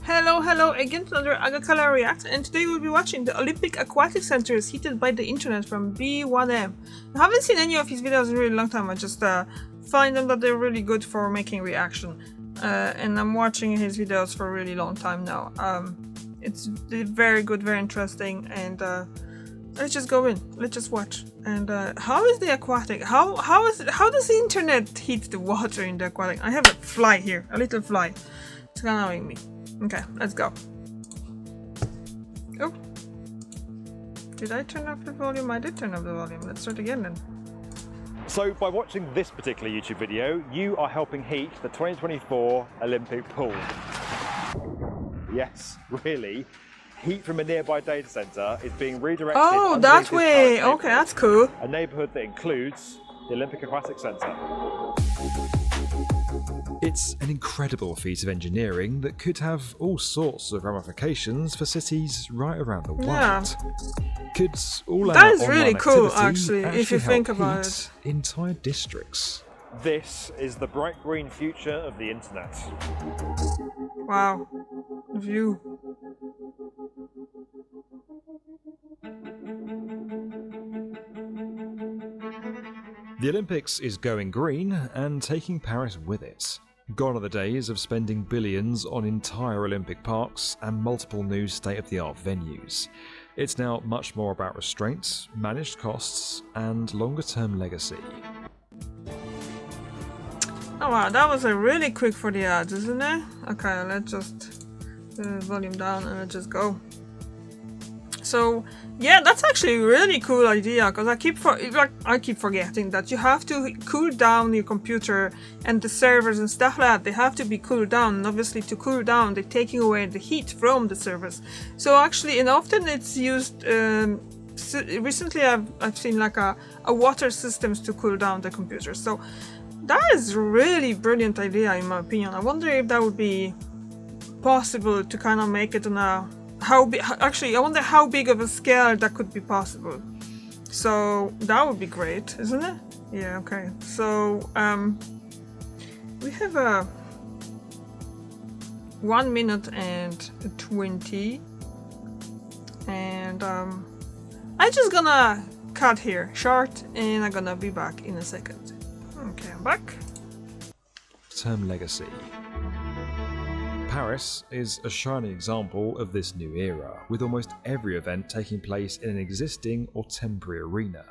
Hello again to another Agakala React, and today we'll be watching the Olympic Aquatic Center is heated by the internet from B1M. I haven't seen any of his videos in a really long time. I just find them that they're really good for making reaction, and I'm watching his videos for a really long time now. It's very good, very interesting, and let's just go in. Let's just watch. And how is the aquatic? How does the internet heat the water in the aquatic? I have a fly here, a little fly. It's annoying me. Okay, let's go. Oh. Did I turn off the volume? I did turn off the volume. Let's start again then. So by watching this particular YouTube video, you are helping heat the 2024 Olympic pool. Yes, really. Heat from a nearby data center is being redirected. Oh, that way. Okay, that's cool. A neighborhood that includes the Olympic Aquatic Center. It's an incredible feat of engineering that could have all sorts of ramifications for cities right around the world. Yeah. Could all That is really cool, actually, if you think about it. Entire districts. This is the bright green future of the internet. Wow. The view. The Olympics is going green and taking Paris with it. Gone are the days of spending billions on entire Olympic parks and multiple new state-of-the-art venues. It's now much more about restraints, managed costs, and longer-term legacy. Oh wow, that was a really quick for the ads, isn't it? Okay, let's just volume down and let's just go. So yeah, that's actually a really cool idea, because I keep forgetting that you have to cool down your computer and the servers and stuff like that. They have to be cooled down, and obviously to cool down they're taking away the heat from the servers. So actually, and often it's used. Recently I've seen like a water systems to cool down the computer. So that is a really brilliant idea in my opinion. I wonder if that would be possible to kind of make it on a actually, I wonder how big of a scale that could be possible. So that would be great, isn't it? Yeah, okay. So we have a 1 minute and 20, and I'm just gonna cut here short, and I'm gonna be back in a second. Okay, I'm back. Term legacy. Paris is a shining example of this new era, with almost every event taking place in an existing or temporary arena.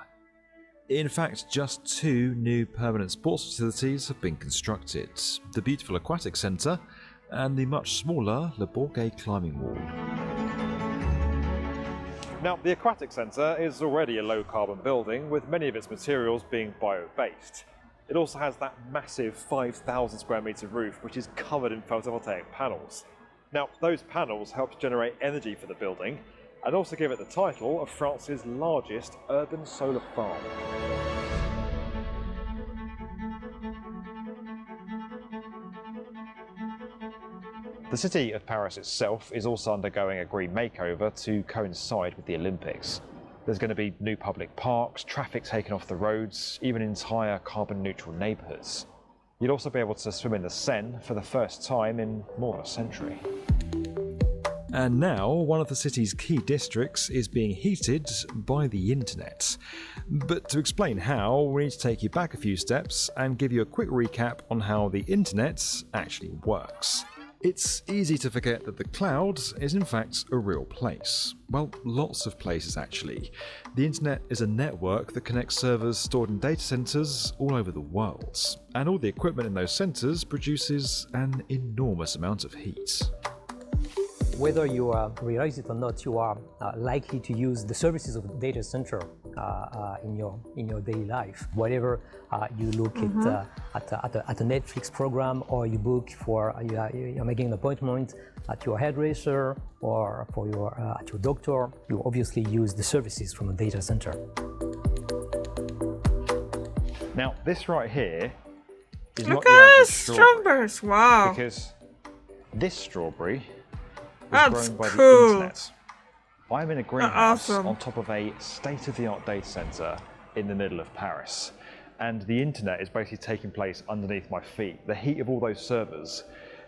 In fact, just 2 new permanent sports facilities have been constructed: the beautiful Aquatic Centre and the much smaller Le Bourget climbing wall. Now, the Aquatic Center is already a low-carbon building, with many of its materials being bio-based. It also has that massive 5,000 square metre roof, which is covered in photovoltaic panels. Now, those panels help generate energy for the building, and also give it the title of France's largest urban solar farm. The city of Paris itself is also undergoing a green makeover to coincide with the Olympics. There's going to be new public parks, traffic taken off the roads, even entire carbon-neutral neighbourhoods. You'll also be able to swim in the Seine for the first time in more than a century. And now, one of the city's key districts is being heated by the internet. But to explain how, we need to take you back a few steps and give you a quick recap on how the internet actually works. It's easy to forget that the cloud is in fact a real place. Well, lots of places actually. The internet is a network that connects servers stored in data centers all over the world, and all the equipment in those centers produces an enormous amount of heat. Whether you realize it or not, you are likely to use the services of the data center in your daily life. Whatever you look at a Netflix program, or you book for you're making an appointment at your hairdresser or for at your doctor, you obviously use the services from a data center. Now, this right here is Look not your at average this strawberry. Wow. Because this strawberry That's grown by cool. the internet. I'm in a greenhouse Awesome. on top of a state-of-the-art data center in the middle of Paris. And the internet is basically taking place underneath my feet. The heat of all those servers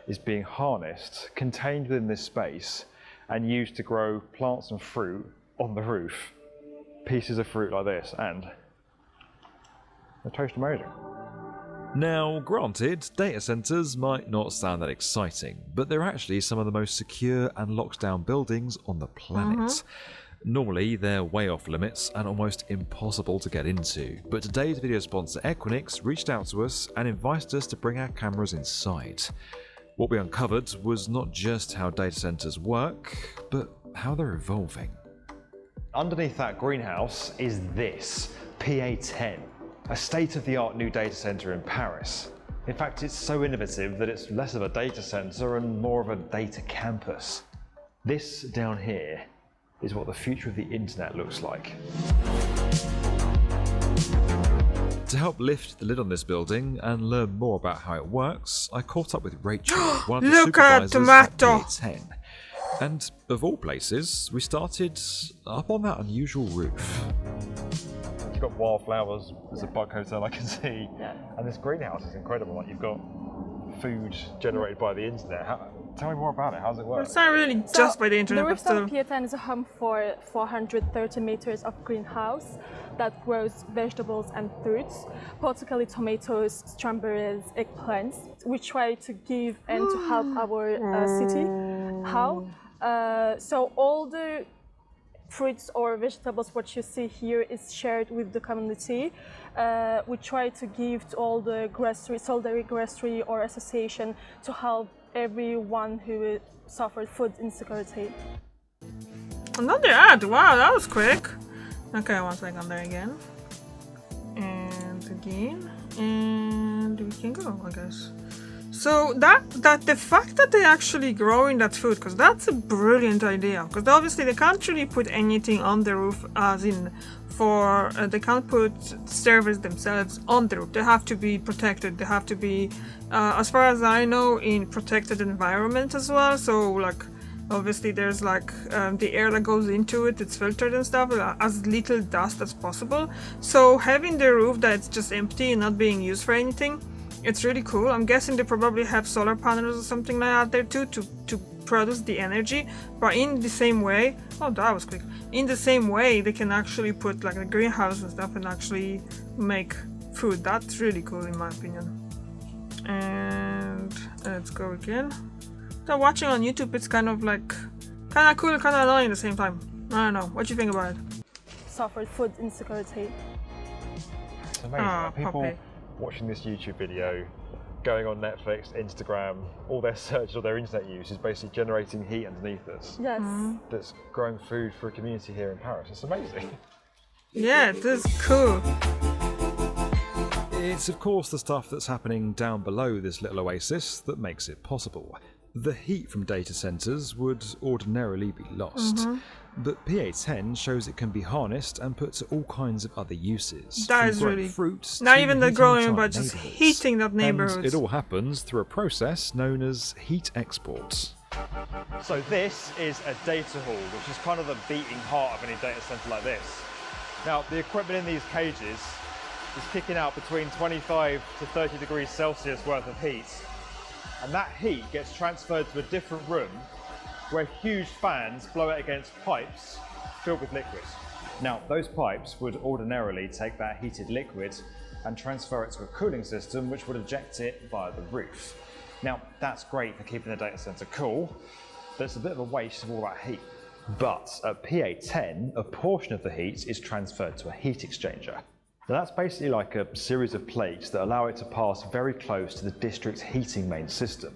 is being harnessed, contained within this space, and used to grow plants and fruit on the roof. Pieces of fruit like this, and they taste amazing. Now, granted, data centers might not sound that exciting, but they're actually some of the most secure and locked down buildings on the planet. Normally, they're way off limits and almost impossible to get into, but today's video sponsor Aquatic reached out to us and invited us to bring our cameras inside. What we uncovered was not just how data centers work, but how they're evolving. Underneath that greenhouse is this, PA10, a state-of-the-art new data center in Paris. In fact, it's so innovative that it's less of a data center and more of a data campus. This down here is what the future of the internet looks like. To help lift the lid on this building and learn more about how it works, I caught up with Rachel, one of the Look at supervisors at tomato. PA10. And of all places, we started up on that unusual roof. You've got wildflowers, there's a bug hotel I can see, and this greenhouse is incredible. Like, you've got food generated by the internet. Tell me more about it. How does it work? It's not really just by the internet, The but still. rooftop PA10 is a home for 430 meters of greenhouse that grows vegetables and fruits, particularly tomatoes, strawberries, eggplants. We try to give and to help our city. How? So all the fruits or vegetables what you see here is shared with the community. We try to give to all the grocery, solidarity grocery or association to help everyone who suffered food insecurity. Another ad. Wow, that was quick. Okay, one second there again. And again. And we can go, I guess. So that the fact that they actually growing that food, because that's a brilliant idea. Because obviously they can't really put anything on the roof, as in for they can't put servers themselves on the roof. They have to be protected. They have to be, as far as I know, in protected environment as well. So like, obviously there's like the air that goes into it, it's filtered and stuff, as little dust as possible. So having the roof that's just empty and not being used for anything, it's really cool. I'm guessing they probably have solar panels or something like that there too to produce the energy. But in the same way, oh, that was quick. In the same way, they can actually put like a greenhouse and stuff and actually make food. That's really cool in my opinion. And let's go again. So watching on YouTube, it's kind of like kind of cool, kind of annoying at the same time. I don't know. What do you think about it? Suffered food insecurity. It's amazing. Ah, People puppy. watching this YouTube video, going on Netflix, Instagram, all their search or their internet use is basically generating heat underneath us. Yes. That's growing food for a community here in Paris. It's amazing. Yeah, it is cool. It's of course the stuff that's happening down below this little oasis that makes it possible. The heat from data centers would ordinarily be lost, but PA10 shows it can be harnessed and put to all kinds of other uses. That from is growing really fruits not to even the heating growing, entire but just neighborhoods. heating that And neighborhood. it all happens through a process known as heat export. So this is a data hall, which is kind of the beating heart of any data center like this. Now, the equipment in these cages is kicking out between 25 to 30 degrees Celsius worth of heat. And that heat gets transferred to a different room where huge fans blow it against pipes filled with liquid. Now, those pipes would ordinarily take that heated liquid and transfer it to a cooling system which would eject it via the roof. Now, that's great for keeping the data center cool, but it's a bit of a waste of all that heat. But at PA10, a portion of the heat is transferred to a heat exchanger. Now that's basically like a series of plates that allow it to pass very close to the district's heating main system.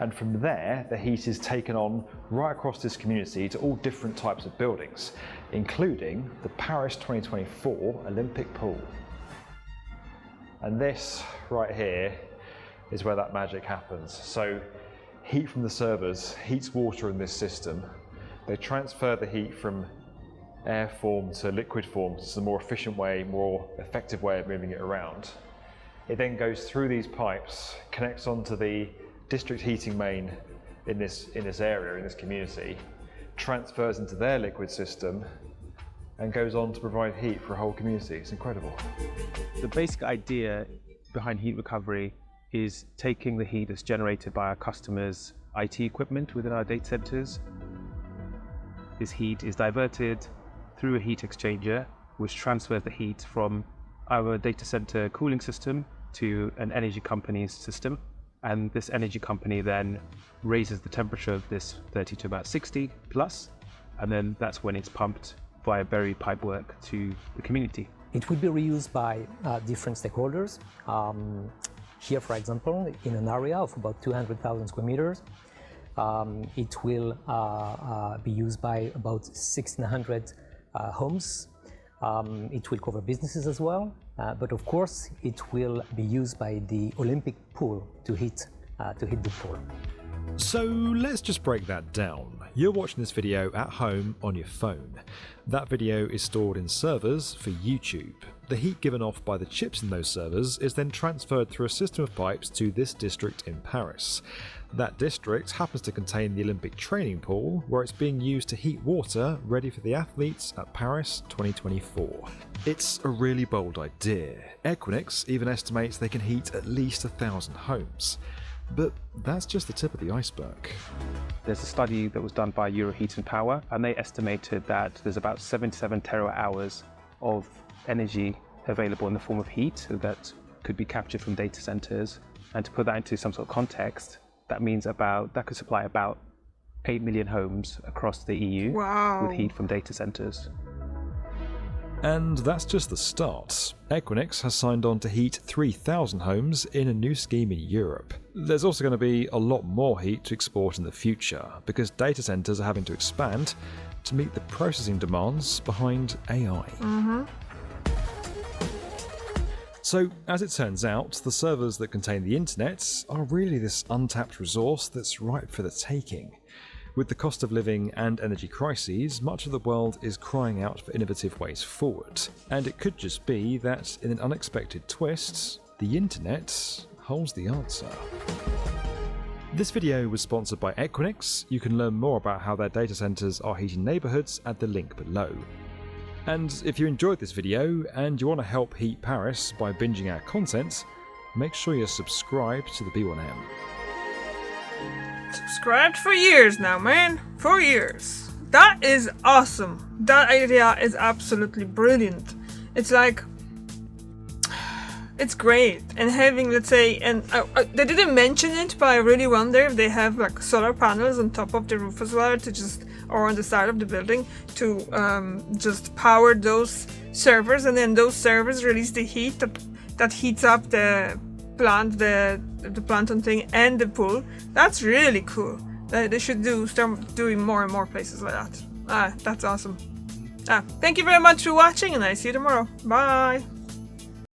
And from there, the heat is taken on right across this community to all different types of buildings, including the Paris 2024 Olympic pool. And this right here is where that magic happens. So heat from the servers heats water in this system. They transfer the heat from air form to liquid form. It's a more efficient way, more effective way of moving it around. It then goes through these pipes, connects onto the district heating main in this area, in this community, transfers into their liquid system, and goes on to provide heat for a whole community. It's incredible. The basic idea behind heat recovery is taking the heat that's generated by our customers' IT equipment within our data centers. This heat is diverted through a heat exchanger, which transfers the heat from our data center cooling system to an energy company's system. And this energy company then raises the temperature of this 30 to about 60 plus, and then that's when it's pumped via buried pipework to the community. It will be reused by different stakeholders. Here, for example, in an area of about 200,000 square meters, it will be used by about 1,600 homes. It will cover businesses as well, but of course it will be used by the Olympic pool to heat the pool. So let's just break that down. You're watching this video at home on your phone. That video is stored in servers for YouTube. The heat given off by the chips in those servers is then transferred through a system of pipes to this district in Paris. That district happens to contain the Olympic training pool, where it's being used to heat water ready for the athletes at Paris 2024. It's a really bold idea. Equinix even estimates they can heat at least 1,000 homes. But that's just the tip of the iceberg. There's a study that was done by Euroheat and Power, and they estimated that there's about 77 terawatt hours of energy available in the form of heat that could be captured from data centers. And to put that into some sort of context, that means that could supply about 8 million homes across the EU. Wow. With heat from data centers. And that's just the start. Equinix has signed on to heat 3,000 homes in a new scheme in Europe. There's also going to be a lot more heat to export in the future, because data centers are having to expand to meet the processing demands behind AI. So, as it turns out, the servers that contain the internet are really this untapped resource that's ripe for the taking. With the cost of living and energy crises, much of the world is crying out for innovative ways forward. And it could just be that, in an unexpected twist, the internet holds the answer. This video was sponsored by Equinix. You can learn more about how their data centers are heating neighborhoods at the link below. And if you enjoyed this video and you want to help heat Paris by binging our content, make sure you're subscribed to the B1M. Subscribed for years now, man. 4 years. That is awesome. That idea is absolutely brilliant. It's like, it's great. And having, let's say, and they didn't mention it, but I really wonder if they have like solar panels on top of the roof as well, to just, or on the side of the building, to just power those servers, and then those servers release the heat that heats up the plant, the plantain thing, and the pool. That's really cool. They should start doing more and more places like that. That's awesome. Thank you very much for watching, and I see you tomorrow. Bye.